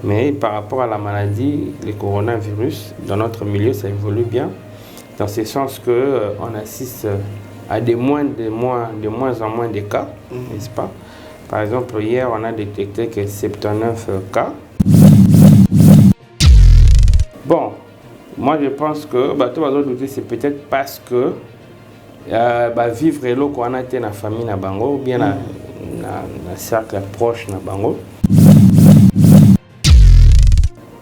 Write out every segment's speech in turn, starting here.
Mais par rapport à la maladie, le coronavirus, dans notre milieu, ça évolue bien. Dans ce sens qu'on assiste à de moins en moins de cas, n'est-ce pas? Par exemple, hier, on a détecté que 79 cas. Bon, moi je pense que c'est peut-être parce que vivre l'eau qu'on a été dans la famille na bango, ou bien dans le cercle proche na bango.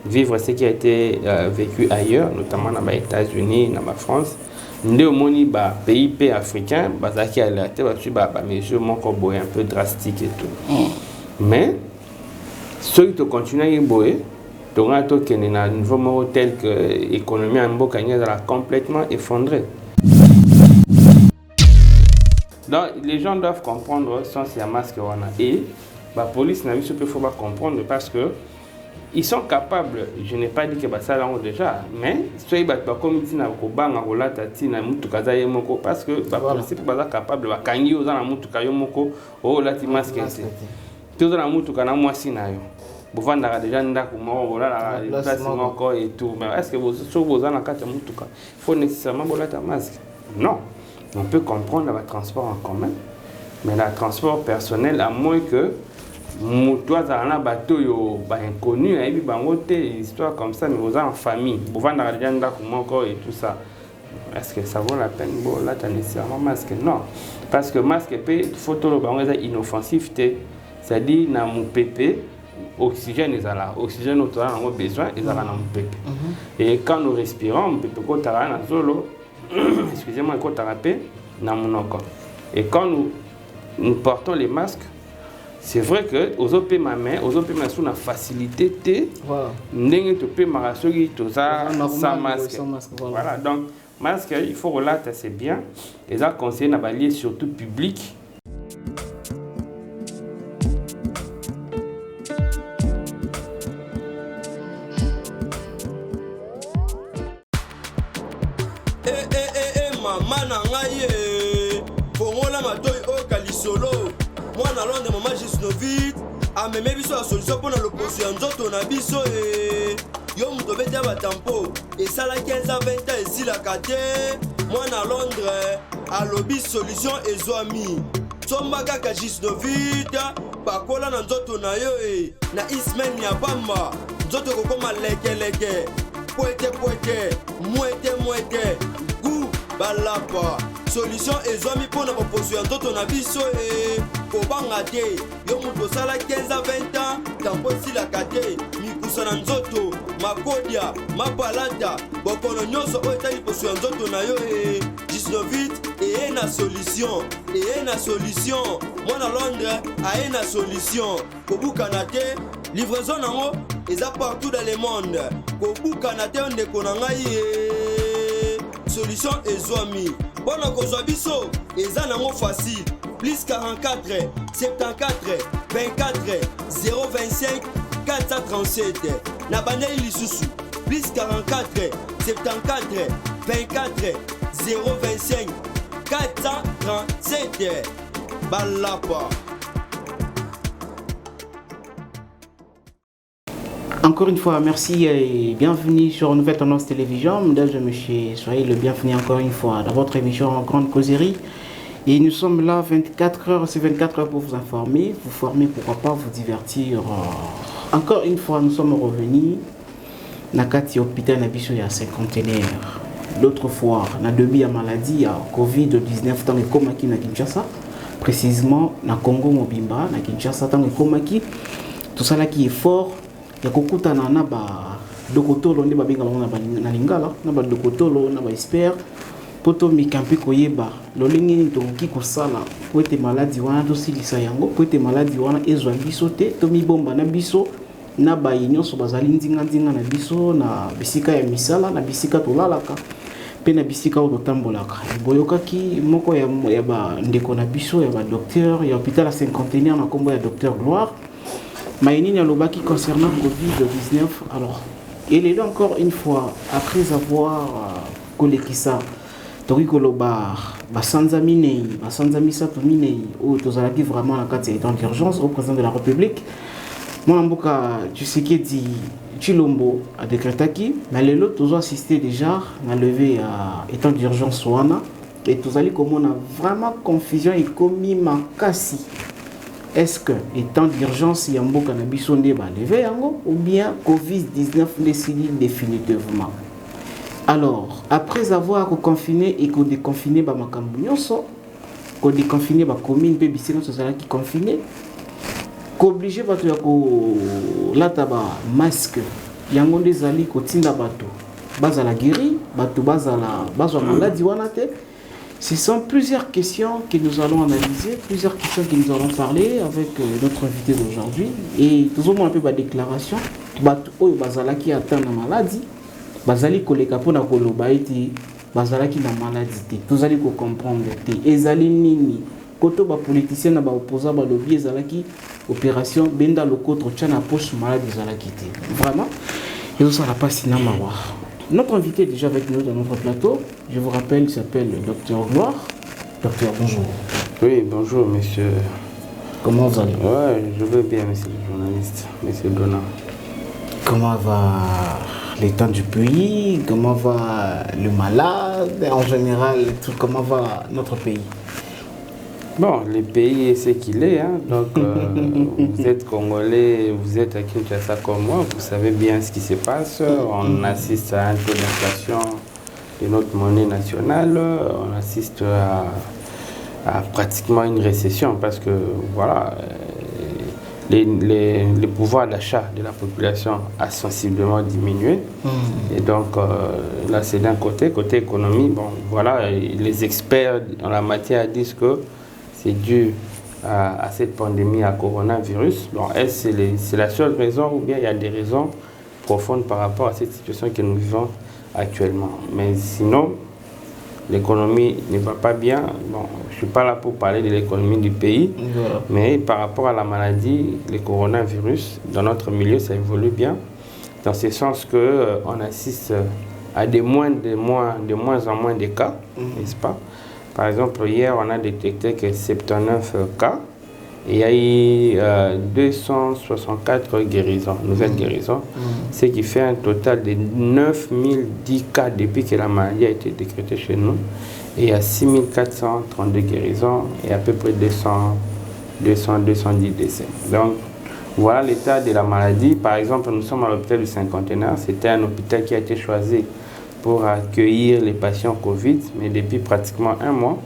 Vivre ce qui a été vécu ailleurs, notamment dans les États-Unis, dans la France. Nous avons des pays africains qui ont alerté sur des mesures un peu drastiques et tout. Mais ceux qui continuent à y boire, tu auras un niveau tel que l'économie en Bokanya sera complètement effondrée. Donc les gens doivent comprendre sans ces masques et la police n'a vu ce qu'il faut comprendre parce que ils sont capables, je n'ai pas dit que ça là déjà, mais soit ils comme ils n'ont pas de tati na mutuka yemoko parce que la police est capable de kangi aux na mutuka yemoko oh la masque c'est tout na mutuka na mwasi na yo bovanda déjà ndako mo la place moko et tout, mais est-ce que vous en kata mutuka il faut nécessairement bolata masque? Non, on peut comprendre le transport en commun, mais le transport personnel à moins que toi dans un bateau yo inconnu et puis histoire comme ça mais vous en famille vous vendez déjà ndako moko et tout ça, est-ce que ça vaut la peine là t'as nécessairement masque? Non, parce que masque peut photo le bango est inoffensif, c'est-à-dire na mon pépé oxygène est là, oxygène autant on a besoin et ça va dans mon pépé et quand nous respirons on peut pas t'arrêter na solo excusez-moi quand t'arrêter na monoko et quand nous portons les masques. C'est vrai que aux OP ma main, aux OP ma sous la facilité t n'engue te paie ma rassuré tout ça sans masque. Voilà, donc masque il faut relater c'est bien et ça conseille na balier surtout public. Maman na ngai bongola matoyi o kalisolo. Moi, dans l'ordre de maman Gisnovit, à me mettre sur la solution pour le poste en zoto na biso et yo muto bete ba tampo et ça la 15 à 20 ans ici la kate. Moi dans Londres à lobby solution ezoami. Somba kaka Gisnovit pakola na zoto na yo e na ismen ya bamba zoto ko koma leke poete muete gu balapa. Solution ezomi pour na poste en zoto na biso e kobanga te yo muto sala 15 à 20 ans tampo si la kate mikusa na nzoto makodia mapalata bokono nyonso oyo etali poso ya nzoto na yo e 19 et na solution mwana Londres aye na solution kobukana te livraison nango eza partout dans le monde kobukana te ndeko na ngai solution ezwami bona kozwa biso eza nango facile plus 44 74 24 025 437 na bandeli lisusu plus 44 74 24 025 437 balapa. Encore une fois, merci et bienvenue sur Nouvelle Tendance Télévision. Mesdames et messieurs, soyez le bienvenu encore une fois dans votre émission en grande causerie. Et nous sommes là 24 heures, c'est 24 heures pour vous informer, vous former, pourquoi pas vous divertir. Encore une fois, nous sommes revenus dans le hôpital Nabiso il y a 50aire. L'autre fois, dans début de la maladie, il y a Covid-19 dans le Komaki na Kinshasa, précisément dans le Congo Mobimba, na Kinshasa dans le Komaki. Tout ça là qui est fort. Il y a beaucoup de dokotolo nde babenga na lingala na ba dokotolo na ba expert poto mikampi koyeba lolingi tokoki kosala po ete maladi wana tosilisa yango po ete maladi wana ezwa biso te to mibomba na biso na bayi nyonso bazali ndinga na biso na bisika ya misala na bisika tolalaka pe na bisika oyo totambolaka boyokaki moko ya ba ndeko na biso ya ba docteur ya hôpital à 50aire na kombo ya docteur Gloire Maïnine Alobaki concernant Covid-19. Alors, il est là encore une fois, après avoir collecté ça, Torikoloba, Basanzaminei, Basanzamisato Minei, où tous allons vraiment la carte d'urgence au président de la République. Moi, Mboka, tu sais qui dit Chilombo a décrété qui, mais les autres, tous ont assisté déjà à lever à état d'urgence Wana. Et tous allez comme on a vraiment confusion et commis ma cassi. Est-ce que étant d'urgence, il y a un beau cannabis sonné levé ou bien Covid-19 décidé définitivement? Alors, après avoir confiné et déconfiné ma cambouillonso, qu'on déconfiné ma commune, bébé, c'est notre qui confiné, qu'obligé de la tabac masque, il y a un des alliés qui ont bateau, base à la guéri, bateau base à la maladie, ce sont plusieurs questions que nous allons analyser, plusieurs questions que nous allons parler avec notre invité d'aujourd'hui. Et tout au moins un peu ma déclaration, bateau bazala qui atteint la maladie, bazali koleka pona koloba eti bazala qui na maladie, tout allez comprendre te, ezali nini. Koto ba politicien na ba opposant ba lobby ezalaki opération benda lokoto tchana poche maladie ezalaki te. Vraiment, et ça la pas cinéma voir. Notre invité est déjà avec nous dans notre plateau. Je vous rappelle, il s'appelle le Docteur Gloire. Docteur, bonjour. Oui, bonjour, monsieur. Comment vous allez? Ouais, je vais bien, monsieur le journaliste, monsieur Donat. Comment va l'état du pays? Comment va le malade? En général, comment va notre pays? Bon, le pays est ce qu'il est, hein. Donc vous êtes Congolais, vous êtes à Kinshasa comme moi, vous savez bien ce qui se passe. On assiste à un taux d'inflation de notre monnaie nationale, on assiste à pratiquement une récession parce que voilà, le pouvoir d'achat de la population a sensiblement diminué. Et donc là c'est d'un côté économie, bon voilà, les experts en la matière disent que c'est dû à cette pandémie, à coronavirus. Bon, c'est la seule raison ou bien il y a des raisons profondes par rapport à cette situation que nous vivons actuellement. Mais sinon, l'économie ne va pas bien. Bon, je ne suis pas là pour parler de l'économie du pays, mais par rapport à la maladie, le coronavirus, dans notre milieu, ça évolue bien. Dans ce sens qu'on assiste à de moins en moins de cas, n'est-ce pas? Par exemple, hier, on a détecté que 79 cas et il y a eu 264 guérisons, nouvelles guérisons, ce qui fait un total de 9010 cas depuis que la maladie a été décrétée chez nous. Et il y a 6432 guérisons et à peu près 210 décès. Donc, voilà l'état de la maladie. Par exemple, nous sommes à l'hôpital du Cinquantenaire. C'était un hôpital qui a été choisi pour accueillir les patients Covid, mais depuis pratiquement un mois,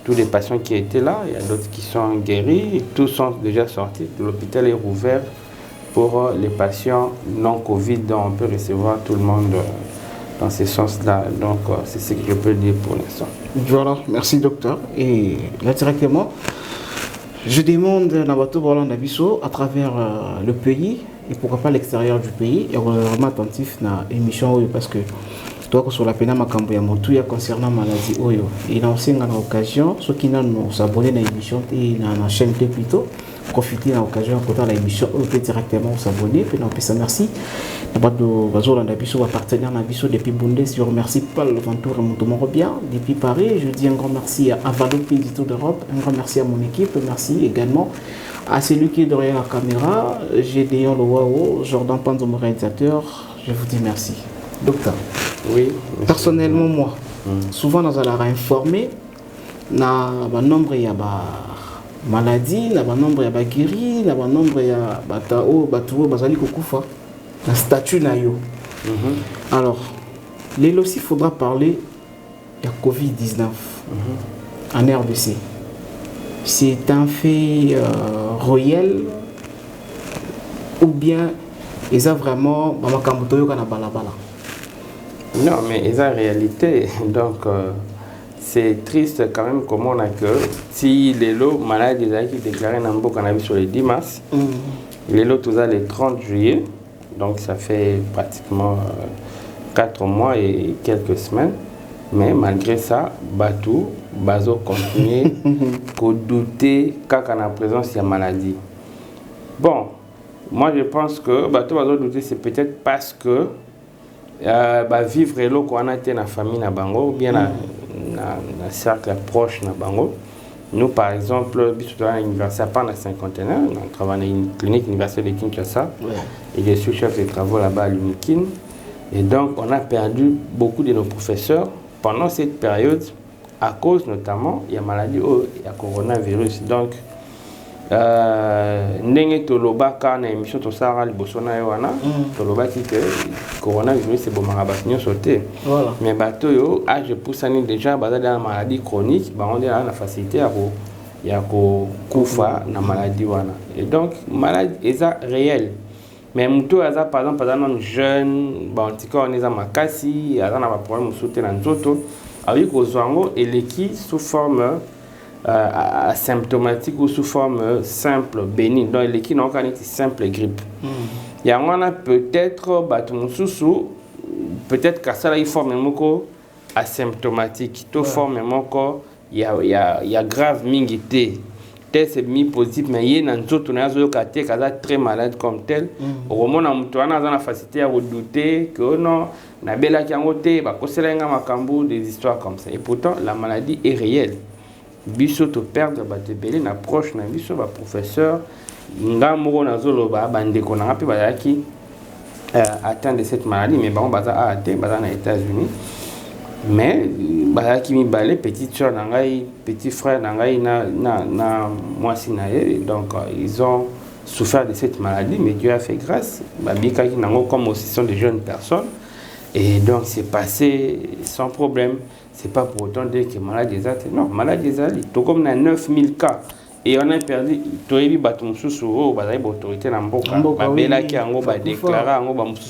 tous les patients qui étaient là, il y a d'autres qui sont guéris, tous sont déjà sortis. L'hôpital est rouvert pour les patients non Covid, dont on peut recevoir tout le monde dans ce sens-là. Donc, c'est ce que je peux dire pour l'instant. Voilà, merci docteur. Et là, directement, je demande Nabato Roland Abisso à travers le pays et pourquoi pas l'extérieur du pays. Et on est vraiment attentif à l'émission parce que toi, sur la peine makambo ya motu concernant maladie oyo, il a aussi une occasion, ceux qui n'ont s'abonner à l'émission et à la chaîne plutôt, profiter de l'occasion de l'émission, on peut directement s'abonner, puis on peut ça merci. Nabado Bazola Nabiso va partenaire Nabiso depuis Bundé, je remercie Paul Ventour et Montomoro bien depuis Paris. Je dis un grand merci à Avalo Pindito d'Europe, un grand merci à mon équipe, merci également à celui qui est derrière la caméra, Gédéon Lowao, Jordan Panzo, mon réalisateur. Je vous dis merci. Docteur. Oui. Personnellement, moi, souvent nous allons informer na nombre ya maladie, na nombre ya guéri, na nombre ya batao bazali kokufa, na statut na yo. Alors, là aussi, il faudra parler de Covid-19 en RDC. C'est un fait réel ou bien ils ont vraiment balabala. Non, mais ils ont réalité. Donc, c'est triste quand même comment on a que si les lots malades qui déclaré un beau cannabis sur le 10 mars, les lots tout ça le 30 juillet, donc ça fait pratiquement 4 mois et quelques semaines. Mais malgré ça, Batou, Bazo continue qu'au douter quand on a présence de la maladie. Bon, moi je pense que Batou Bazo douter c'est peut-être parce que vivre l'eau qu'on a été dans la famille na bango ou bien dans cercle proche na bango Nous, par exemple, à l'université, pendant 51 ans, on travaille dans une clinique universitaire de Kinshasa. Ouais. Et je suis chef de travaux là-bas à l'UNIKIN. Et donc, on a perdu beaucoup de nos professeurs pendant cette période, à cause notamment, il y a maladie, il y a coronavirus. Donc, ndenge toloba ka na émission to sara liboso na yo wana toloba ki que coronavirus c'est bon marabatino sauté voilà mais bato yo âge poussani déjà bazali na maladie chronique ba on a la facilité ya ko kufa na maladie wana et donc maladie eza réel mais muto aza par exemple un jeune ba anticorps neza makasi aza na ba problème sauté na nzoto avec ozwango eleki sous forme asymptomatique ou sous forme simple, bénigne. Donc, l'équipe n'a pas une simple grippe. Il y a peut-être, peut-être que ça, il forme asymptomatique. Tout forme il y a grave mingité. Tel c'est mi-positif, mais il y a un autre qui est très malade comme tel. Au moment où on a la facilité à redouter que non, on a belle qui a ngoté, des histoires comme ça. Et pourtant, la maladie est réelle. Biso to perdre batebele na proche na biso ba professeur ngamoko na zoloba bandeko na ngapi bazaki atteint de cette maladie mais bon baza a atteint baza na États-Unis mais bazaki mi balé petite sœur na ngai petit frère na ngai na mwasi na ye donc ils ont souffert de cette maladie mais Dieu a fait grâce babika ki nango comme aussi sont des jeunes personnes et donc c'est passé sans problème. C'est pas pour autant dire que malade des autres. Non, malade des autres, tout comme dans 9000 cas. Et on a perdu, tu as vu, bateau sous autorité dans Mboka. Babela qui a déclaré,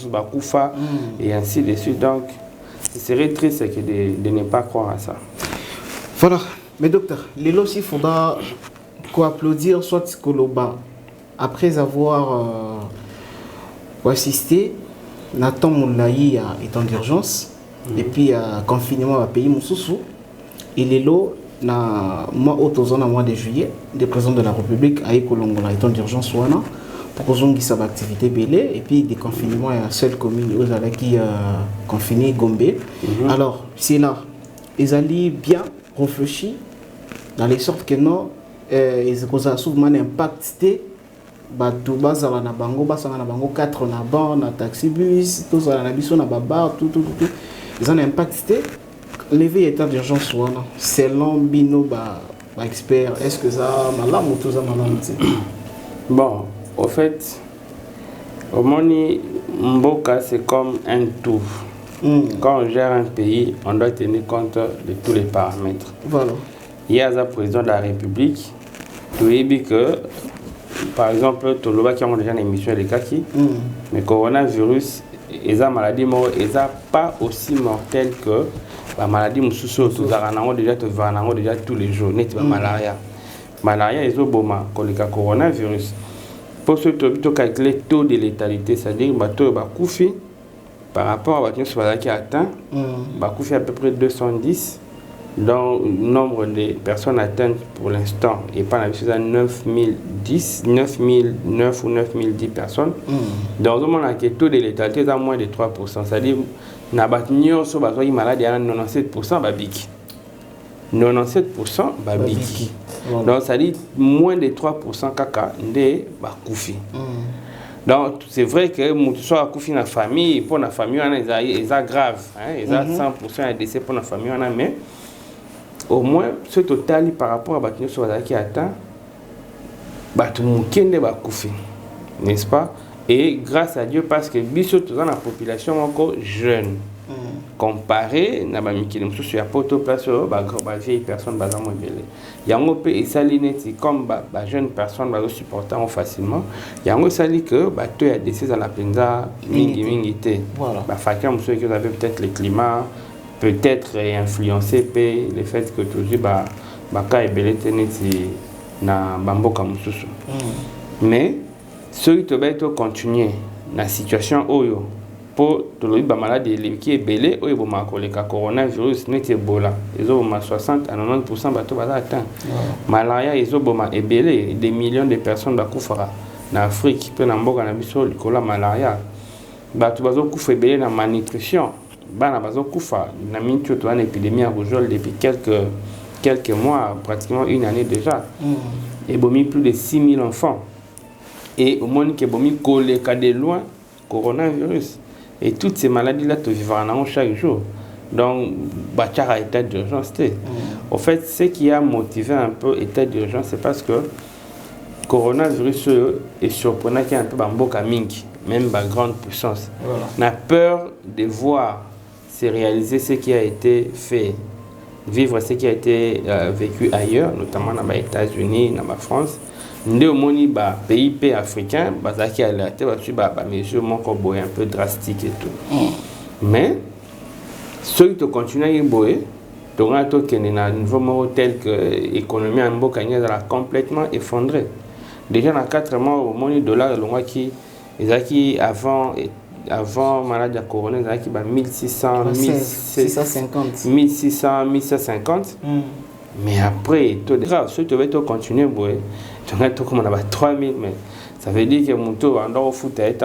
Bakufa, et ainsi de suite. Donc, ce serait triste de ne pas croire à ça. Voilà. Mais docteur, Lelo, il faudra applaudir soit Koloba. Après avoir assisté, Nathan Moulaï à état d'urgence. Et puis, confinement à pays Moussoussou. Et les lots, moi, au mois de juillet, le président de la République a écouté l'état d'urgence pour que ça activité belé. Et puis, des confinements à la seule commune où ils qui confiné Gombe. Alors, c'est là, ils allaient bien réfléchir dans les sortes que non, ils ont souvent impacté. Tout bazala na bango, basanga na bango 4 na ban, na taxi bus, tout ça na biso na babar, tout. Ils ont impacté lever état d'urgence selon bino expert. Est-ce que ça malam ou tout ça malam? Bon, au fait, au moni Mboka c'est comme un tout. Quand on gère un pays, on doit tenir compte de tous les paramètres. Voilà. Il y a un président de la République, tu dis que par exemple, tout le monde qui a déjà une émission de kaki, mais coronavirus, ils ont maladie mort, ils n'ont pas aussi mortelle que la maladie moussoussou. Tout ça, déjà tous les jours, n'est pas malaria. Malaria, ils ont boma, comme le coronavirus. Pour ce que calculer le taux de létalité, c'est-à-dire que Bakoufi, par rapport à ce qui a atteint, Bakoufi à peu près 210. Donc, le nombre de personnes atteintes pour l'instant est pas la chose à 9010, 9009 ou 9010 personnes. Dans un monde où le taux de létalité est à moins de 3%. C'est-à-dire que nous avons une maladie à 97% babiki. 97% babiki. Donc, ça dit moins de 3% kaka de bakoufi. Donc, c'est vrai que soit bakoufi dans la famille, pour la famille, c'est grave. Ils ont 100% de décès pour la famille, mais au moins, ce total par rapport à Batino Soada qui atteint, Batumukende Bakoufi, n'est-ce pas? Et grâce à Dieu, parce que Bissot, dans la population encore jeune, comparé, n'a pas mis qu'il y a pas de place, vieille personne, bazamo belé. Il y a un peu et salineti comme jeune personne, supportant facilement. Il y a un sali que tu as décidé dans la penza, mingi. Voilà. Fakir, monsieur, qui avait peut-être le climat. Peut-être influencé par le fait que toujours baka ebele teneti na bamboka mususu. Mais ceux qui doivent continuer la situation oyo pour tolobi ba maladie qui est belé oyo boma koleka coronavirus net Ebola ils ont 60 à 90% bato baza atteint. Malaria ils ont boma ebele des millions de personnes bakufara na Afrique pe na mboka na biso likola malaria bato bazo kufa ebele na malnutrition. Bana bazo kufa na mintu to une épidémie à rougeole depuis quelques quelques mois, pratiquement une année déjà. Et bomi plus de 6000 enfants. Et au monde qui est bomi collé de loin, coronavirus. Et toutes ces maladies-là, tu vivras chaque jour. Donc, bâtir à état d'urgence. En fait, ce qui a motivé un peu l'état d'urgence, c'est parce que le coronavirus est surprenant qu'il y a un peu de mingi, même de grande puissance. On a peur de voir se réaliser ce qui a été fait, vivre ce qui a été vécu ailleurs, notamment dans les États-Unis, dans la France. Nous avons des pays africains qui ont alerté sur des mesures un peu drastiques et tout. Mais, ceux qui continuent à y boire, tu auras un niveau tel que l'économie en Boka est complètement effondrée. Déjà, dans 4 mois, au moins, $, qui avant maladie corona, ils ont 1600, 1650. Mais après, ceux qui veulent continuer à boire, tu auras 3000. Mais ça veut dire que mon taux en dehors foot est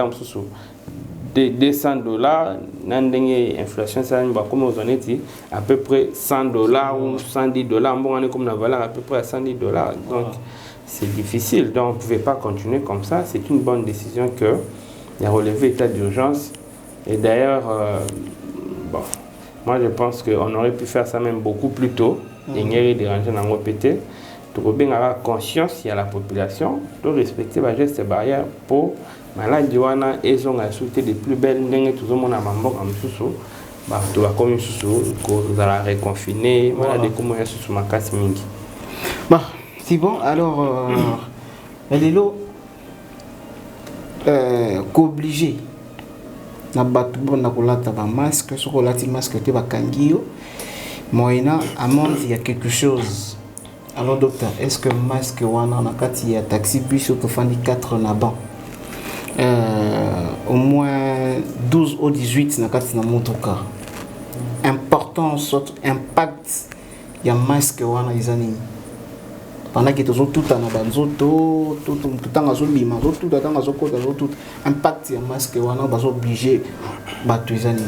$200. L'inflation, ça comme aux honnêtes, à peu près $100 ou $110. Bon, on est comme la valeur à peu près à $110. Donc, c'est difficile. Donc, on ne pouvait pas continuer comme ça. C'est une bonne décision que il a relevé l'état d'urgence. Et d'ailleurs, bon, moi je pense qu'on aurait pu faire ça même beaucoup plus tôt. Il n'y a rien dérangé dans le PT. Pour bien avoir conscience, il y a la population de respecter les gestes barrières pour maladie wana ils ont ajouté des plus belles ndenge tout le monde a mambo comme sous bah tu vas comme sous vous allez reconfiner maladie comme ya sous ma casse mingi. Bah c'est bon alors Lelo qu'obligé na batu bona kolata ba masque sur kolati masque te ba kangio moyena amende il y a quelque chose. Alors docteur, est-ce que masque wana na kati ya taxi bus au fandi 4 na ban au moins 12 ou 18 na kati na motoka importance impact ya masque wana izani pendant que tout na banzoto tout tanga zo bima tout tanga zo kota tout impact ya masque wana bazo obligé batu izani.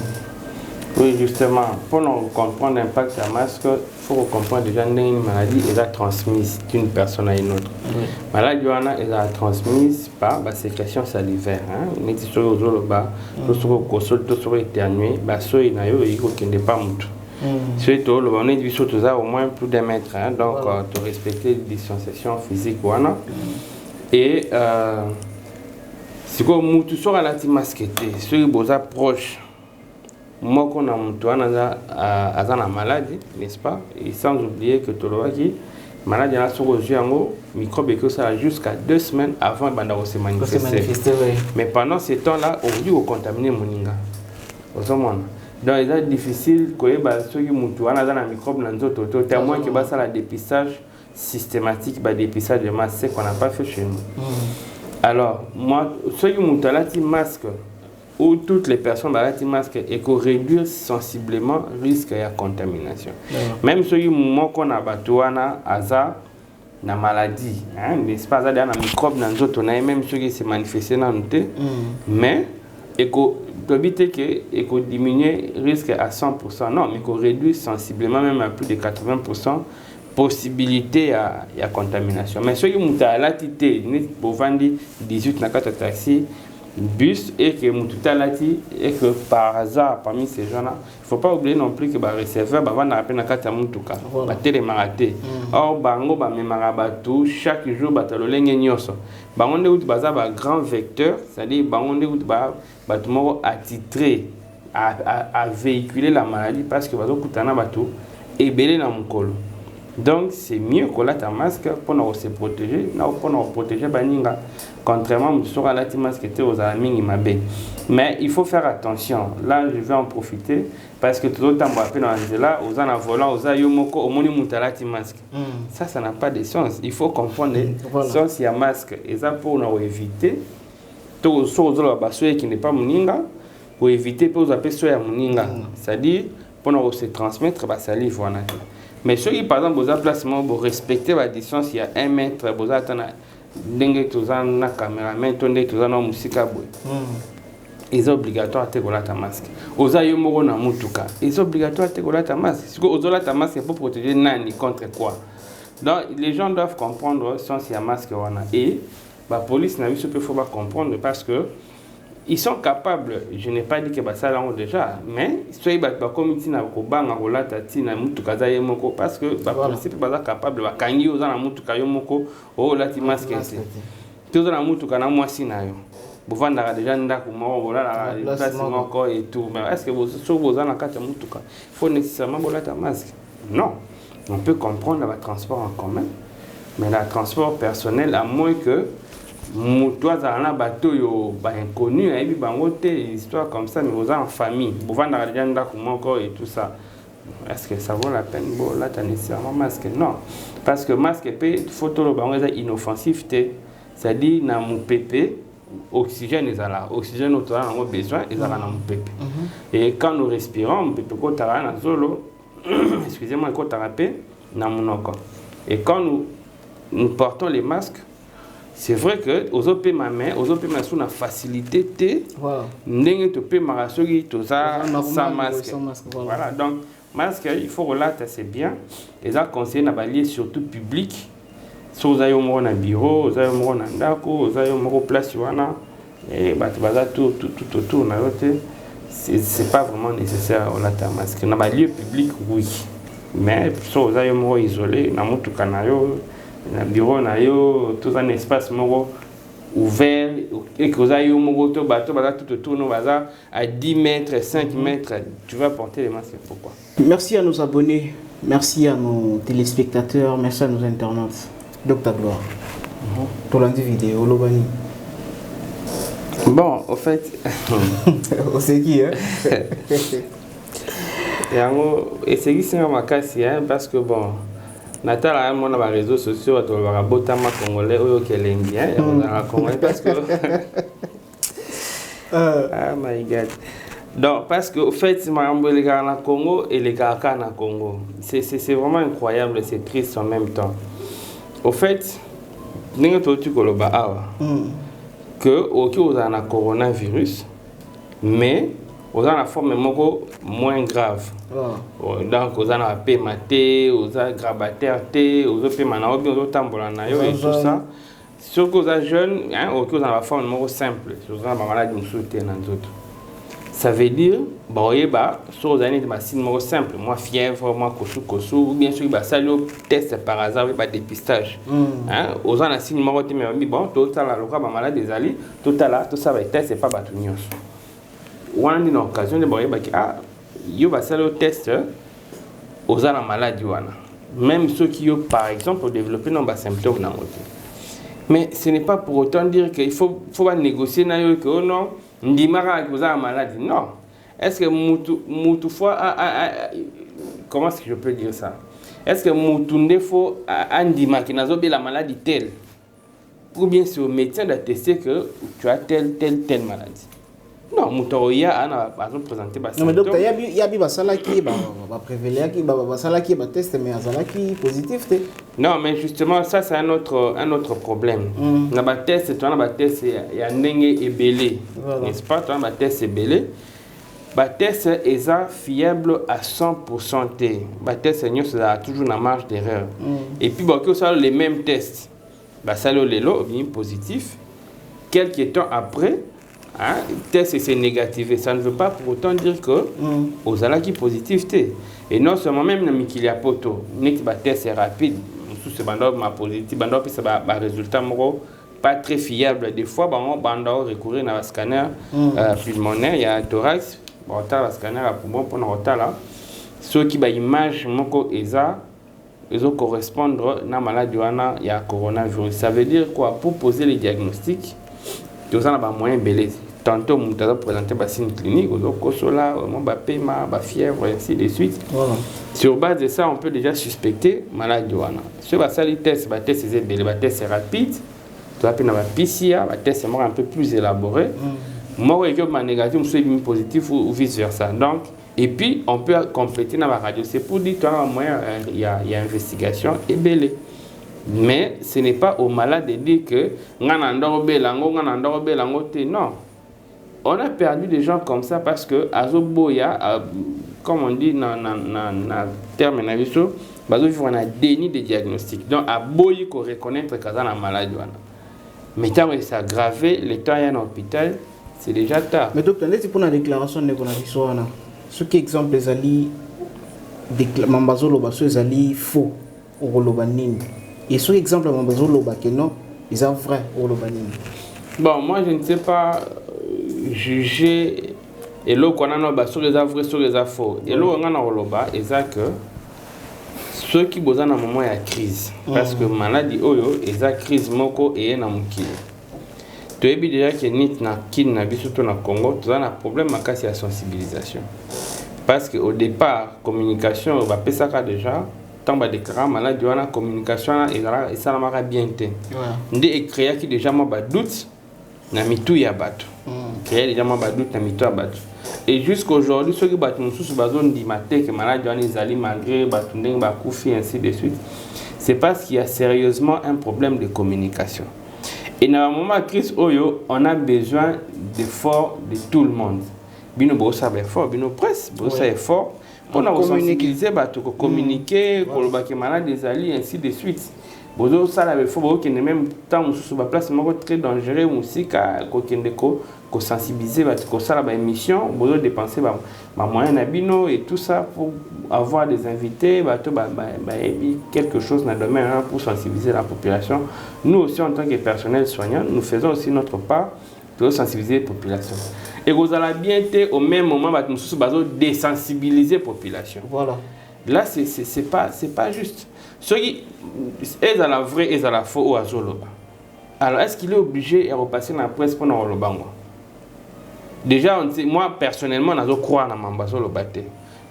Oui, justement, pour nous comprendre l'impact du masque, il faut comprendre déjà une maladie est transmise d'une personne à une autre. La maladie est transmise par la sécrétion salivaire. Mais si on est éternué, il ne pas mutu. Si on est au moins plus d'un mètre, donc tu respectes les distanciations physiques. Et si on est à la masqué, si on est proche, moi, quand on a une maladie, n'est-ce pas? Et sans oublier que tout le monde qui maladie a sur les microbes que ça jusqu'à 2 semaines avant de se manifester. Mais pendant ce temps-là, on dit qu'on contamine moninga. Donc, il est difficile que ceux qui ont un microbe dans notre témoin que ça la dépistage systématique, dépistage de masse, c'est qu'on n'a pas fait chez nous. Alors, moi, ceux qui ont un masque ou toutes les personnes qui ont masque et qu'on réduire sensiblement le risque de contamination. Même ceux qui ont une maladie, n'est-ce pas, il y a un microbe dans notre même ceux qui se manifestent dans notre mais et qu'on éviter que diminuer le risque à 100%. Non, mais qu'on réduire sensiblement même à plus de 80% possibilité à contamination. Mais ceux qui ont la tité, pour vendre 18 na taxi bus et que Moutoutalati et que par hasard parmi ces gens-là, il ne faut pas oublier non plus que les receveurs vont appeler Nakata Moutouka, télémaraté. Or, Bango, Memarabatou, chaque jour, Bataloleng et Nyoso. Bango de Oud Baza, grand vecteur, c'est-à-dire Bango de Oud Batumoro attitré à véhiculer la maladie parce que Bazo Koutana Batou est belé dans mon col. Donc, c'est mieux qu'on ait un masque pour nous se protéger, pour nous protéger Baninga. Contrairement à la masque qui était aux amis, mais il faut faire attention. Là, je vais en profiter parce que tout le temps, on va là, aux en volant, aux ayomoko, au moni mutalati masque. Ça n'a pas de sens. Il faut comprendre le sens il y a masque. Et ça pour nous éviter, tout ce qui n'est pas moninga, pour éviter pour nous appeler soya moninga. C'est-à-dire, pour nous se transmettre, salive. Mais ceux qui, par exemple, vous avez placement pour respecter la distance, il y a 1 mètre, vous avez dengue tous en caméraman, tonde tous en musique. est obligatoire de mettre un masque. Oza yo moko na mutuka, est obligatoire de mettre un masque. Si vous avez un masque pour protéger nani contre quoi? Donc les gens doivent comprendre sans un masque et la police n'a vu ce qu'il faut comprendre parce que ils sont capables, je n'ai pas dit que ça là déjà, mais soyez comme ici na kobanga kolata tina mutuka za yemoko parce que la police peut pas capable ba kangi oza na mutuka yomoko o lati masque ici. Tout na mutuka na mwasi na yo. Bovanda déjà ndako moko la place moko et tout, mais est-ce que vous en kata mutuka il faut nécessairement bolata masque? Non. On peut comprendre le transport en commun, mais le transport personnel à moins que toi, tu as un bateau inconnu, et puis histoire comme ça, mais vous êtes en famille. Vous avez un et tout ça. Est-ce que ça vaut la peine? Bon, là, tu as nécessairement un masque. Non. Parce que le masque, il faut que c'est inoffensif. C'est-à-dire, dans mon pépé, l'oxygène est là. L'oxygène, nous avons besoin, il est dans mon pépé. Et quand nous respirons, on peut pas excusez-moi, et quand nous portons les masques, c'est vrai que aux OP ma main, aux OP ma sous la facilité n'engue te paie ma sans masque. Voilà, donc masque il faut relater assez bien. Et ça conseille d'abalier surtout public. Si vous avez un bureau, vous avez un ndako, vous avez une place et tout autour c'est pas vraiment nécessaire au latin masque. Dans les lieux publics, oui. Mais si vous avez un isolé, dans mon bureau, tout un espace ouvert, et que vous avez un bateau tout autour, à 10 mètres, 5 mètres, tu vas porter les masques. Pourquoi? Merci à nos abonnés, merci à nos téléspectateurs, merci à nos internautes. Docteur Gloire, pour la vidéo, Lobani. Bon, au fait, on sait qui, hein? Et c'est qui c'est ma casse, parce que bon, Natal a un réseaux sociaux, tu vas botama congolais ou qu'elle est indien, congolais parce que. Ah my God. Donc, parce que au fait, les gars na Congo et les gars na Congo, c'est vraiment incroyable, c'est triste en même temps. Au fait, nous avons tout que vous avez un coronavirus, mais vous avez une forme moins grave. Donc vous avez un PMT, vous avez un grabataire, vous avez un tambourana et tout ça. Sur que vous êtes jeune, vous avez une forme simple, vous avez une maladie dans autres. Ça veut dire, sur vous avez des signes simples, moi fièvre, moi kosu, ou bien sûr, ça le test par hasard, pas dépistage. Aux gens, signe mais bon, tout ça, la maladie des alliés, tout ça va être test, c'est pas batunios. On a une occasion de voir que il va faire le test aux gens la maladie. Même ceux qui ont, par exemple, développé nos symptômes. Mais ce n'est pas pour autant dire qu'il faut négocier que non. Ndimara que vous avez maladie. Non. Est-ce que moutou fois comment est-ce que je peux dire ça? Est-ce que moutounde faut andima qui n'a pas la maladie telle? Ou bien c'est au médecin d'attester que tu as telle maladie? Non, moutouya a par exemple présenté ba. Non mais docteur, il y a bien ça qui va prévenir qui va ça qui va tester mais ça qui positif. Non mais justement ça c'est un autre problème. Na ba test tu as ba test il y a ndenge ebelé. N'est-ce pas? Tu as ba test ebelé. Ba test est fiable à 100%. Ba test c'est toujours une marge d'erreur. Et puis bon que ça les mêmes tests. Ba ça le bien positif. Quelques temps après test c'est négatif et ça ne veut pas pour autant dire que aux alaki positivité et non seulement même dans qu'il y a poto net ba test est rapide tout ce bando ma positif bando puis ça ba résultat pas très fiable des fois bando recourir à un scanner pulmonaire il y a un thorax bon ta scanner à poumon pour notre là ceux qui ba image moko eza ils correspondre na maladie wana ya coronavirus. Ça veut dire quoi? Pour poser les diagnostics nous avons un moyen belé. Tantôt, nous avons présenté des signes cliniques, nous avons PMA, fièvre, ainsi de suite. Voilà. Sur base de ça, on peut déjà suspecter maladie. Sur base de test, les tests c'est rapide. Tu as un PCR, les tests c'est un peu plus élaboré. Moi, je suis négatif, je suis positif ou vice-versa. Donc, et puis, on peut compléter dans la radio. C'est pour dire qu'il y a une investigation et belé. Mais ce n'est pas au malade de dire que non. on a perdu des gens comme ça parce que Azoboya, comme on dit dans le terme naviso, bazo vivre un déni de diagnostic. Donc à boyi qu'on reconnaître que la maladie. Mais tant que c'est aggravé, le temps est en hôpital, c'est déjà tard. Mais docteur, c'est pour la déclaration de qu'on a reçu. Ce qui exemple les alliés mambazo loba les alliés faux au lobanine. Et ce exemple mambazo loba que non, ils sont vrais au lobanine. Bon, moi je ne sais pas juger et là qu'on a sur les vrais sur les faux. Et là on a loba et ça que ceux qui besoin d'un moment de crise parce que maladie oyo et ça crise moko et na mukili. Tu es déjà que nit na kin na biso to na Congo, tu as un problème à casser la sensibilisation. Parce que au départ communication va pesa ka déjà tant ba déclarer maladie wana communication et ça m'a bien été. Ndé et créer qui déjà m'a doute na mitu ya bato. Créer déjà m'a doute na mitu ya bato. Et jusqu'aujourd'hui, ceux qui battent sur la zone d'Imaté, que maladie les alliés malgré Batundeng, Bakoufi, ainsi de suite, c'est parce qu'il y a sérieusement un problème de communication. Et dans un moment de crise, on a besoin d'efforts de tout le monde. Bino Bossa est fort, Bino Presse, Bossa est fort. Pour nous sensibiliser, communiquer, pour le malade des alliés, ainsi de suite. Bozo ça il faut que même temps sur la place très dangereux aussi qu'on sensibiliser qu'on ça la émission bozo dépenser moyen nabino et tout ça pour avoir des invités quelque dans le domaine pour sensibiliser la population. Nous aussi en tant que personnel soignant nous faisons aussi notre part pour sensibiliser la population et vous allez bien être au même moment nous désensibiliser la population. Voilà, là c'est pas juste. Ceux qui est à la vraie et à la faux ou à Zoloba. Alors, est-ce qu'il est obligé de repasser dans la presse pour nous le bango? Déjà, moi personnellement, je crois dans Mamba Zoloba.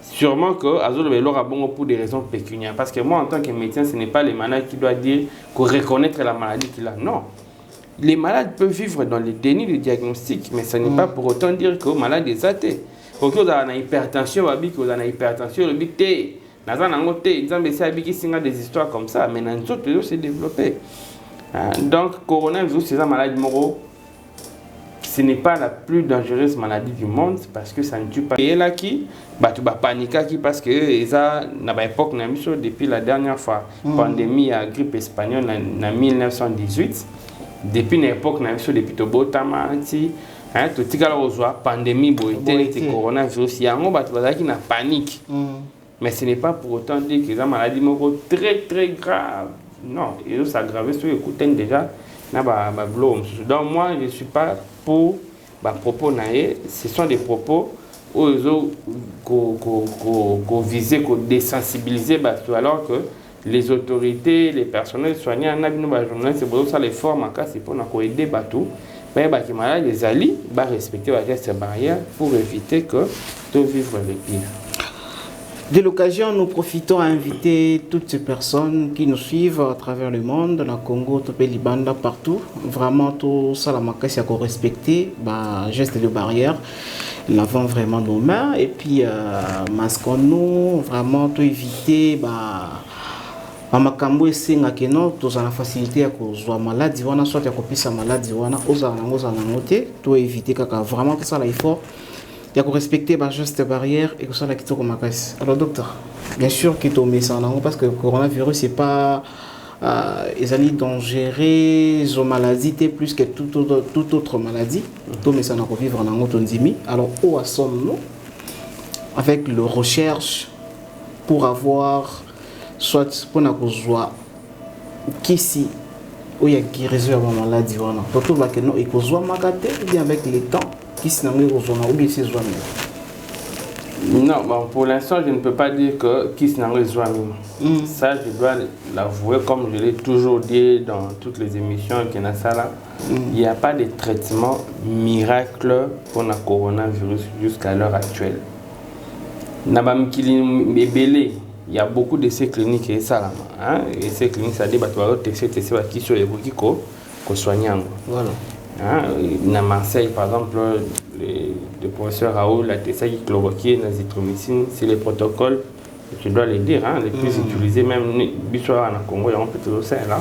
Sûrement que Azoloba l'aura bon pour des raisons pécuniaires. Parce que moi, en tant que médecin, ce n'est pas les malades qui doivent dire qu'on reconnaître la maladie qu'il a. Non. Les malades peuvent vivre dans le déni de diagnostic, mais ce n'est pas pour autant dire que le malade est athée. Quand vous avez une hypertension, vous avez une hypertension, le big T. Des histoires comme ça, mais dans d'autres pays, c'est développé. Donc, coronavirus, c'est une maladie morale. Ce n'est pas la plus dangereuse maladie du monde parce que ça ne tue pas. Et là, qui panique parce que ça n'a pas époque depuis la dernière fois pandémie à grippe espagnole en 1918. Depuis l'époque, depuis Tobo Tamati, tout ce qui a pandémie, coronavirus, il y a un qui n'a panique. Mais ce n'est pas pour autant dire que c'est une maladie très très grave. Non, il s'est aggravé sur le coup déjà. Donc moi, je ne suis pas pour les propos. Ce sont des propos où qu'on vise, qu'on désensibiliser, alors que les autorités, les personnels soignants, c'est pour ça les formes, c'est pour nous aider. Les alliés respecter ces barrières pour éviter que de vivre le pire. De l'occasion, nous profitons à inviter toutes ces personnes qui nous suivent à travers le monde, dans le Congo, Topé, Libanda, partout. Vraiment, tout ça, la makasi à respecter, gestes de barrière. Nous avons vraiment nos mains. Et puis, masquons-nous, vraiment, tout éviter, makambo esenga ke no tozana facilité ya kozwa maladie wana soit ya kopisa maladie wana ozala nango te to éviter kaka vraiment tout ça là il faut il y a respecter les gestes barrières et que ça la kitoko makasi. Alors docteur, bien sûr que to mesa nango parce que le coronavirus c'est pas ezali dangereux zo maladie te plus que toute autre maladie. To mesa nango vivre nango tondimi. Alors où sommes-nous avec le recherche pour avoir soit pour nous voir qui si où il y a guérison à la maladie voilà surtout que non et qu'on soit magaté ou bien avec le temps qui si n'a pas ou bien c'est soit non bon pour l'instant je ne peux pas dire que qui si n'a pas ça je dois l'avouer comme je l'ai toujours dit dans toutes les émissions qu'il y a ça là il n'y a pas de traitement miracle pour le coronavirus jusqu'à l'heure actuelle n'a pas belé. Il y a beaucoup d'essais cliniques et ça là. Essais cliniques, ça dit que tu vas tester qui sont les qui soignent. Voilà. À Marseille, par exemple, le professeur Raoul a testé qui chloroquine, l'azithromycine, c'est les protocoles, je dois les dire, les plus utilisés, même en Congo, il y a un peu de là.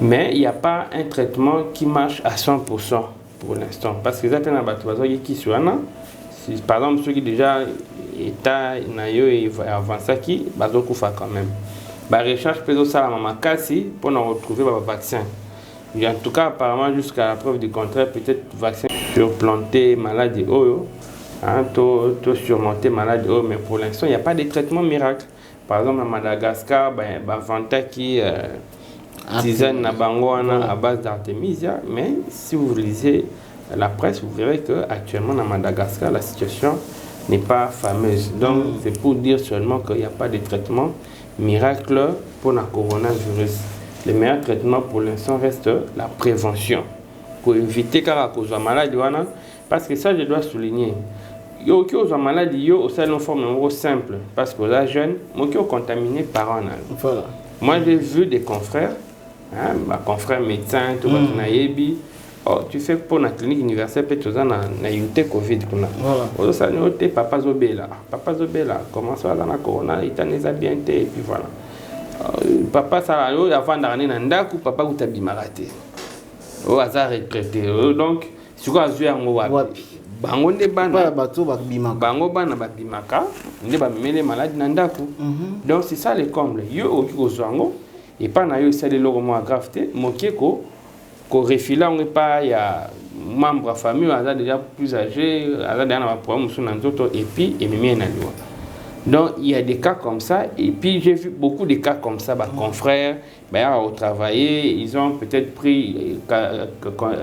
Mais il n'y a pas un traitement qui marche à 100%. pour l'instant. Parce que ça fait un qui soit par exemple, ceux qui déjà état et avancé qui, quand même. La recherche peut être ça pour nous retrouver le vaccin. En tout cas, apparemment, jusqu'à la preuve du contraire, peut-être vaccin pour planter maladie, surmonter maladie, mais pour l'instant, il n'y a pas de traitement miracle. Par exemple, à Madagascar, Vanta qui tisane à Bangoana à base d'artémisia, mais si vous lisez la presse, vous verrez qu'actuellement, à Madagascar, la situation n'est pas fameuse. Donc, c'est pour dire seulement qu'il n'y a pas de traitement miracle pour le coronavirus. Le meilleur traitement pour l'instant reste la prévention. Pour éviter qu'à cause de la maladie, parce que ça, je dois souligner. Yo qui aux maladies, yo au sein d'une forme simple, parce que les jeunes, moi qui ont contaminé par an. Voilà. Moi, j'ai vu des confrères, ma confrère médecin, tout le monde oh, tu fais pour la clinique universelle, peut-être que tu as Covid. Voilà. Ça nous dit Papa Zobela. Papa Zobela, comment ça va dans la corona, il t'a bien été, et puis voilà. Papa, ça va, avant d'arriver dans Ndaku, papa, vous t'as bimaraté. Au hasard retraité. Donc, si vous avez un mot, bango de bana, bango bana babimaka, ne ba mele malade dans Ndaku. Donc, c'est ça le comble. Yo, au Kizango, et pas na yo, c'est le logo moins grave, mokieko. Qu'on refile, on n'est pas, il y a membre de la famille, on a déjà plus âgé, on a déjà un problème, et puis, il y a donc, il y a des cas comme ça, et puis j'ai vu beaucoup de cas comme ça, confrères, ont travaillé, ils ont peut-être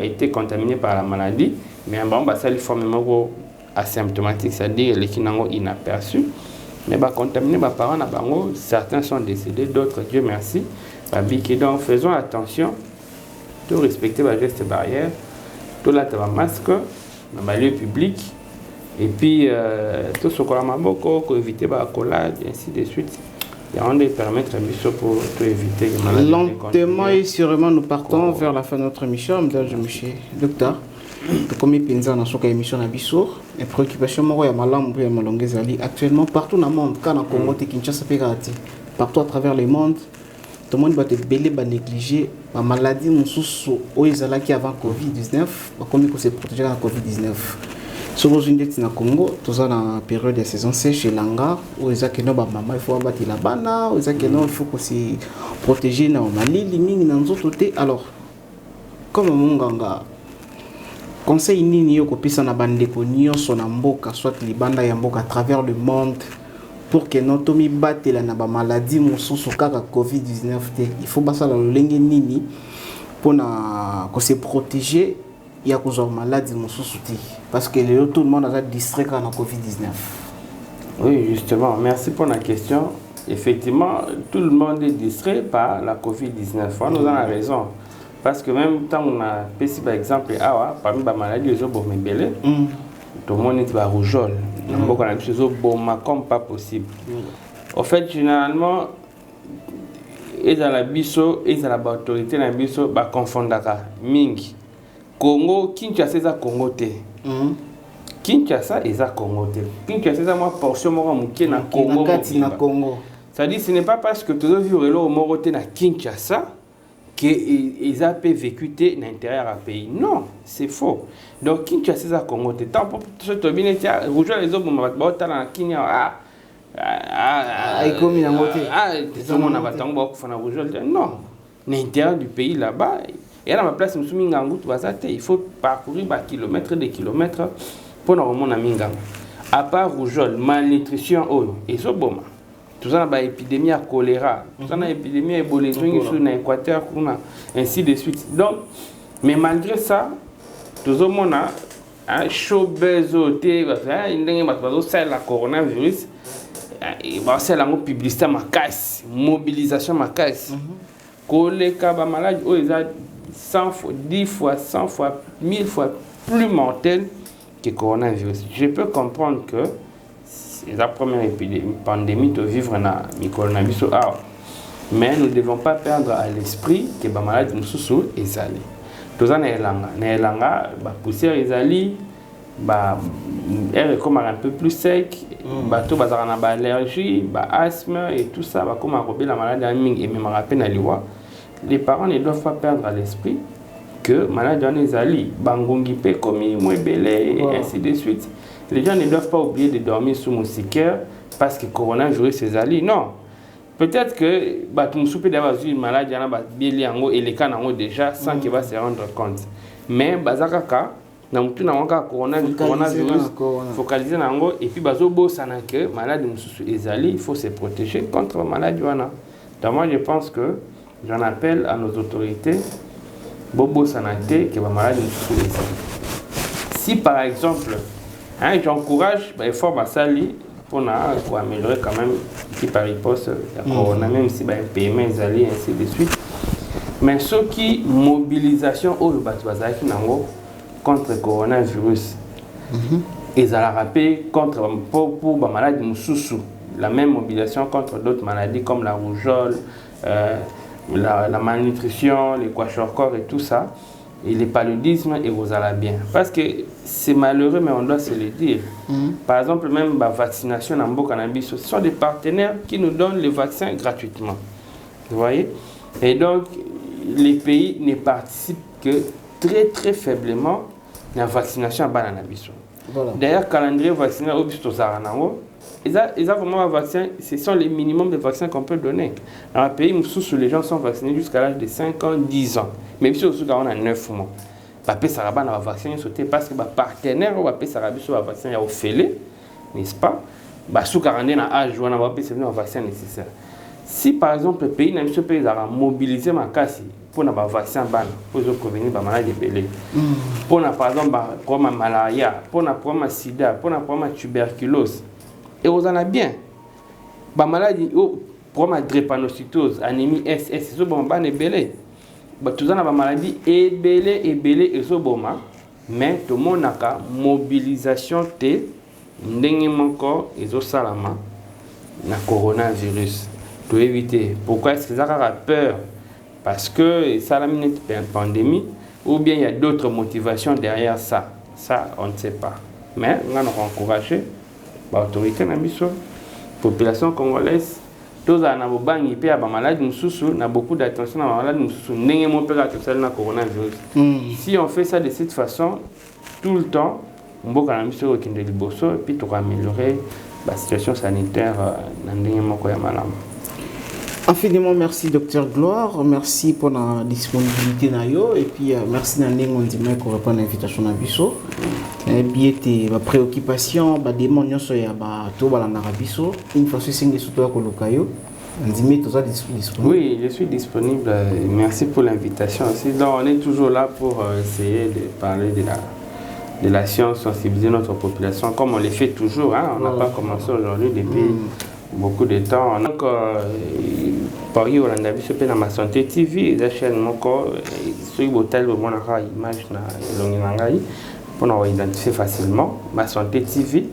été contaminés par la maladie, mais ça les forme asymptomatique, c'est-à-dire les kinango inaperçus, mais contaminés par parents, certains sont décédés, d'autres, Dieu merci, donc faisons attention. Tout respecter les gestes barrières, tout là tu as un masque dans les lieux publics et puis tout ce qu'on a beaucoup pour éviter la collage et ainsi de suite. Et on doit permettre à mission pour éviter les maladies. Lentement et sûrement nous partons vers la fin de notre émission. Mesdames et messieurs, docteur, comme il y a une émission à Bissau, les préoccupations actuellement partout dans le monde, quand on Congo, Kinshasa, partout à travers le monde. Tout le monde va te belé, va négliger la maladie qui avant Covid-19, comme il s'est protégé dans la Covid-19. Sur le Congo, nous sommes dans la période de saison sèche et l'hangar, où il faut abattre la bana, où il faut se protéger dans la Mali, dans d'autres côtés. Alors, comme Munganga, conseil nini yo kopisa na bandeko nyonso na mboka, soit libanda ya mboka à travers le monde, pour que notre mi batte la na ba maladie mususu kaka Covid-19 il faut basa la lenge nini pour na ko se protéger ya ko zo maladie mususu parce que tout le monde a distrait quand na Covid-19. Oui, justement, merci pour la question. Effectivement, tout le monde est distrait par la Covid-19. Nous avons raison. Parce que même tant on a pris par exemple parmi les maladies les autres belé, tout le monde est à rougeole. Donc on a des choses comme pas possible. En fait, généralement, ils ont la biso, ils ont la autorité dans la biso, bah confondaka. Mingi. Congo, Kinshasa c'est Congo té. Kinshasa est à Congo té. Kinshasa c'est moi portion moi muké na Congo. Ça dit ce n'est pas parce que tu as vu le moroté na Kinshasa qu'ils ont vécu à l'intérieur du pays. Non, c'est faux. Donc, Kinshasa, c'est ça Congo. Tant pour ce que tu as dit, rouge les autres, on va te dans Kinshasa. Non, l'intérieur du pays là-bas, il y a ma place, il faut parcourir des kilomètres pour nous remonter à Mingangu. À part rougeole, malnutrition, et ça, bon. Tout ça, il y a épidémie à choléra, tout ça, il y a épidémie à Ebola, sur l'Équateur, ainsi de suite. Donc, mais malgré ça, tout le monde a chaud, besoin, il y a la coronavirus, il y a la publicité, mobilisation, les cas malades, ils ont 100 fois, 10 fois, 100 fois, 1000 fois plus mortels que le coronavirus. Je peux comprendre que c'est la première pandémie de vivre dans le coronavirus. Mais nous ne devons pas perdre à l'esprit que les maladies sont allées. Tout ça, la poussière est allée, l'air est comme un peu plus sec, tout ça, allergie, asthme et tout ça, comme la maladie et même rappel. Les parents ne doivent pas perdre à l'esprit que maladie wana ezali bangongi pe komi mwebele et ainsi de suite. Les gens ne doivent pas oublier de dormir sous moustiquaire parce que coronavirus ezali. Non. Peut-être que bato musupe d'avoir une maladie na ba bieli yango et les cas nango déjà sans qu'il va se rendre compte. Mais bazakaka na mutu na wanga coronavirus focaliser nango et puis bazo bosana que maladie mususu ezali, il faut se protéger contre la maladie wana. Donc moi je pense que j'en appelle à nos autorités bobo sanate que la maladie mususu ezali. Si par exemple j'encourage effort basali pour améliorer quand même qui par riposte la corona, même si un paiement ezali ainsi de suite. Mais ce qui mobilisation au bato bazaki nango contre le coronavirus, ils ont rappelé contre pour la maladie mususu, la même mobilisation contre d'autres maladies comme la rougeole, la malnutrition, les kwashiorkor et tout ça, et le paludisme et vous allez bien. Parce que c'est malheureux, mais on doit se le dire. Par exemple, même la vaccination en Cannabis, ce sont des partenaires qui nous donnent les vaccins gratuitement. Vous voyez? Et donc, les pays ne participent que très très faiblement à la vaccination en Cannabis. D'ailleurs, calendrier vaccinal au Bistozaranango, ils ont vraiment un vaccin, ce sont les minimums de vaccins qu'on peut donner. Dans le pays où les gens sont vaccinés jusqu'à l'âge de 5 ans, 10 ans. Mais si on a 9 mois, Papé Saraba n'a vaccin sauté parce que les partenaires ont Papé Saraba sur le vaccin au fêlé, n'est-ce pas? Sous 40 ans, âge, on a un vaccin nécessaire. Si par exemple le pays n'a pas mobilisé ma casse pour un vaccin pour prévenir la maladie de Bélé, pour par exemple pour la malaria, pour la sida, pour la tuberculose, et vous en avez bien. La maladie, pour la drépanocytose, anémie SS, c'est ce bon ban et Bélé. Tout ça, la maladie est Bélé et ce bon, mais tout le monde a mobilisation T, n'engagement et ce salama, na coronavirus. Pour éviter. Pourquoi est-ce que ça a peur? Parce que ça a une pandémie ou bien il y a d'autres motivations derrière ça. Ça, on ne sait pas. Mais on a encouragé l'autorité, la population congolaise, tous les gens qui ont maladie, ont beaucoup d'attention à la maladie, si on fait ça de cette façon, tout le temps, on va puis pour améliorer la situation sanitaire dans le Infiniment merci Dr Gloire, merci pour la disponibilité et puis merci Nandingo pour répondre à l'invitation à Bisso. Et puis ma préoccupation, ma demande tout Bisso. Une fois que c'est surtout à Kolokayo, oui, je suis disponible. Merci pour l'invitation aussi. Donc on est toujours là pour essayer de parler de la science, sensibiliser notre population comme on le fait toujours. Hein. On n'a pas commencé aujourd'hui depuis beaucoup de temps. Donc, par exemple, on a vu ce ma santé TV, la chaîne encore, sur le hôtel, on a une image pour nous identifier facilement. Ma santé TV,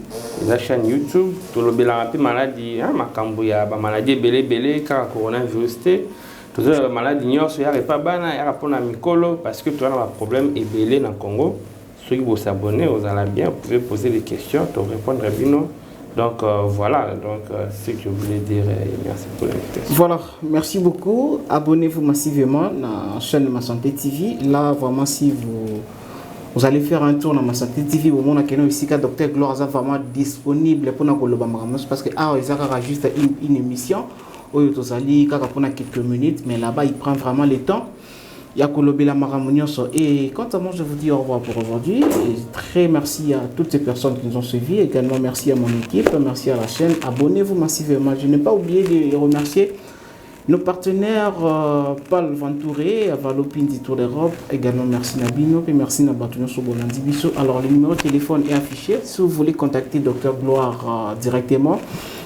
la chaîne YouTube, tout le bélan maladie, ma cambouya, maladie belé, car coronavirus, tout ça maladie n'y a pas bana, il y a pas de micolo parce que tu as un problème et belé dans le Congo. Ceux qui vous abonnez, vous allez bien, vous pouvez poser des questions, te répondre bien. Donc voilà, ce que je voulais dire et merci pour l'invitation. Voilà, merci beaucoup. Abonnez-vous massivement à la chaîne de Ma Santé TV. Là, vraiment, si vous allez faire un tour dans Ma Santé TV, au moment où ici, Dr Gloire est vraiment disponible pour nous parce que il y a juste une émission où vous allez pour quelques minutes, mais là-bas, il prend vraiment le temps. Et quant à moi, je vous dis au revoir pour aujourd'hui. Et très merci à toutes ces personnes qui nous ont suivis. Également, merci à mon équipe, merci à la chaîne. Abonnez-vous massivement. Je n'ai pas oublié de remercier nos partenaires Paul Ventouré, Avalopine du Tour d'Europe. Également, merci Nabino et merci Nabatunyo Sobolandi Bisso. Alors, le numéro de téléphone est affiché. Si vous voulez contacter Dr Gloire directement,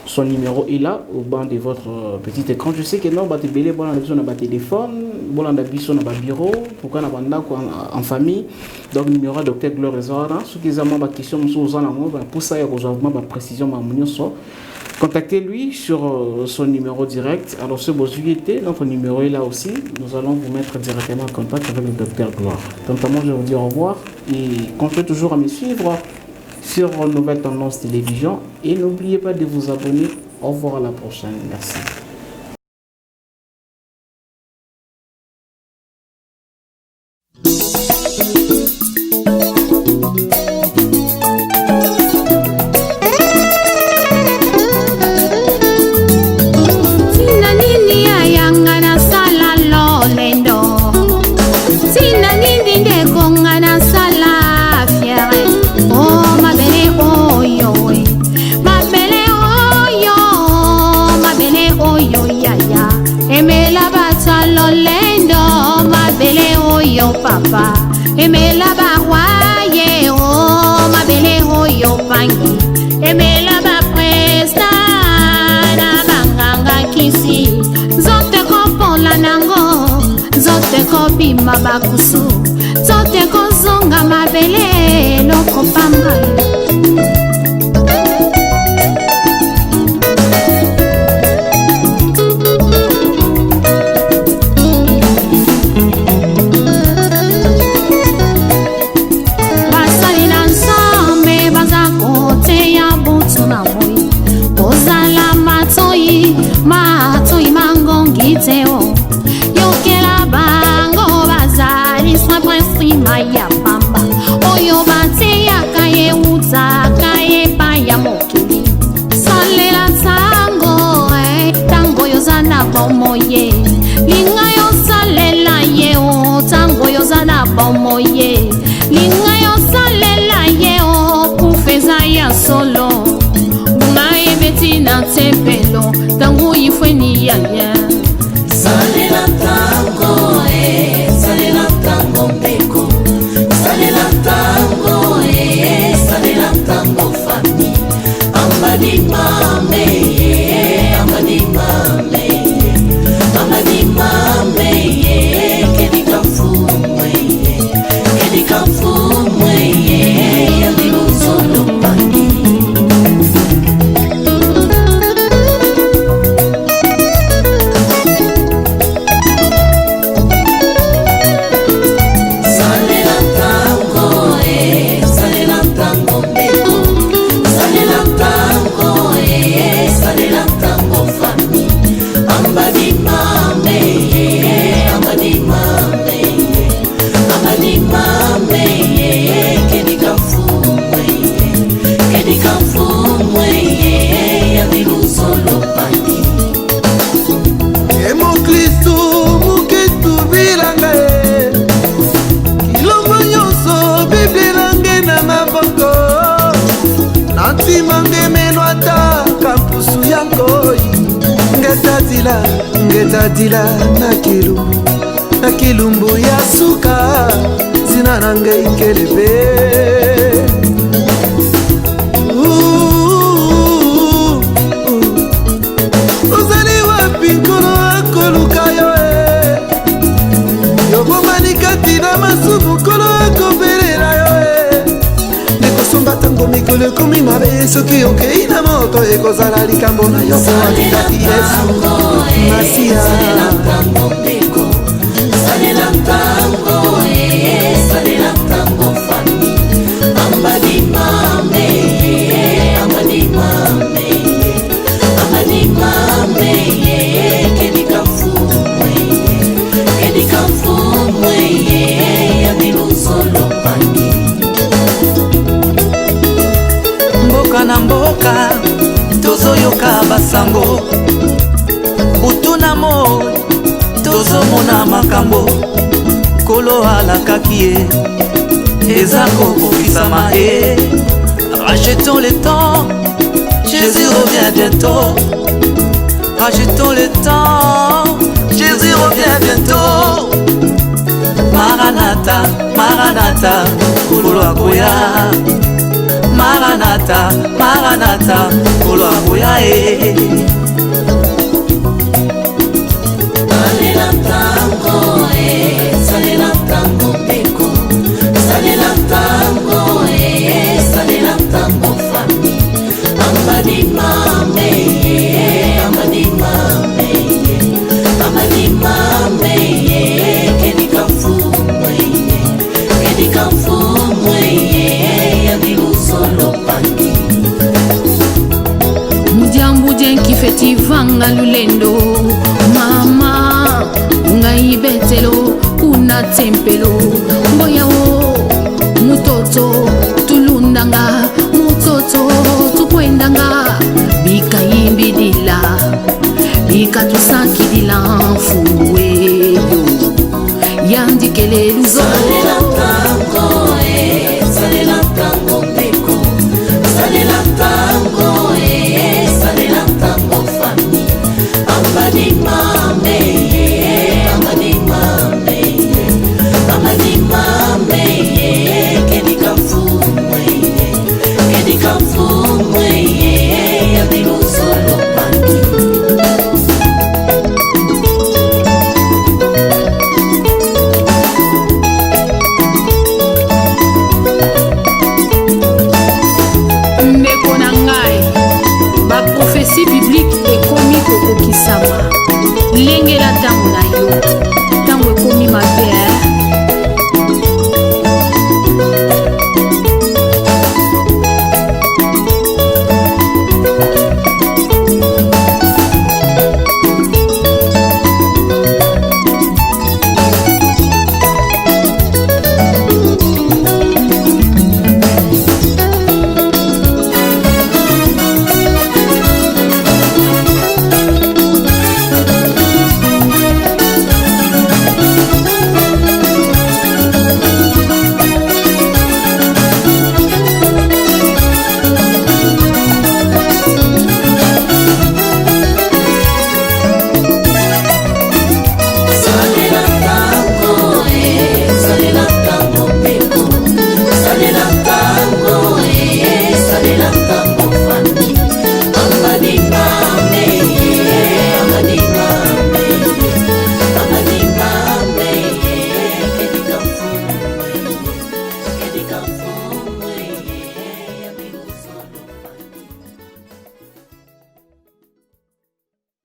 son numéro est là au bas de votre petit écran. Je sais que non, bah belé bon on a téléphone, bon on a biso on a bureau, pourquoi on a banda en famille. Donc numéro Dr Gloire Zara, ce qui est ma question nous en amont pour ça il y a besoin de précision ma munio. Contactez-lui sur son numéro direct. Alors ce beau notre numéro est là aussi. Nous allons vous mettre directement en contact avec le Dr Gloire. Donc moi je vous dis au revoir et continuez toujours à me suivre sur Nouvelle Tendance Télévision et n'oubliez pas de vous abonner. Au revoir à la prochaine. Merci. bakusu tote kozonga mabele loko pamba yokela bango bazali sa prince maya pamba oyo bate yakaye utaka epa ya mokili salela tango tango yozana bomoye linga yosalela ye o tango yozana bomoye linga yosalela ye o kufeza ya solo bungaye betina tempelo tango yifweni ya Salela tango, salela tango mbeko. Salela tango, salela tango fami. Amadi mame, amadi mame, amadi mame. Kedika fumwe, kedika fumwe. Yadilu solo pani. ngetadila na kilumbu ya suka zina nange ikelebe ozali wapi nkolo akoluka yo yobomani kati na masumu nkolo akobelela yo nekosomba tango mikolo ekomi mabe soki okei na moto ekozala likambo na yo po atikati yesu Masia Salela tango mbeko. Salela tango, salela tango fami. Amadi mame, amadi mame, amadi mame. Kedika fumwe, kedika fumwe. Yadilu solo pani. Mboka na mboka tozoyoka basango butunamo tozomona makambo kolo alakaki ye eza kokokisama ye rachetons le temps Jésus revient bientôt rachetons le temps Jésus revient bientôt Maranatha Maranatha kolo akoya Maranatha Maranatha kolo akoya Salela tango, salela tango mbeko. Salela tango, salela tango fami. Amadi mame, amadi mame, amadi mame. Kedika fumwe, kedika fumwe. Yadilu solo pani. Mudiambu jenki fetivanga lulendo mama ngai betelo una tempelo mboyawo mutoto tulundanga mutoto tukwendanga bikayimbidila bikatusakidila mfuweyo yandikele luzo Salela tango,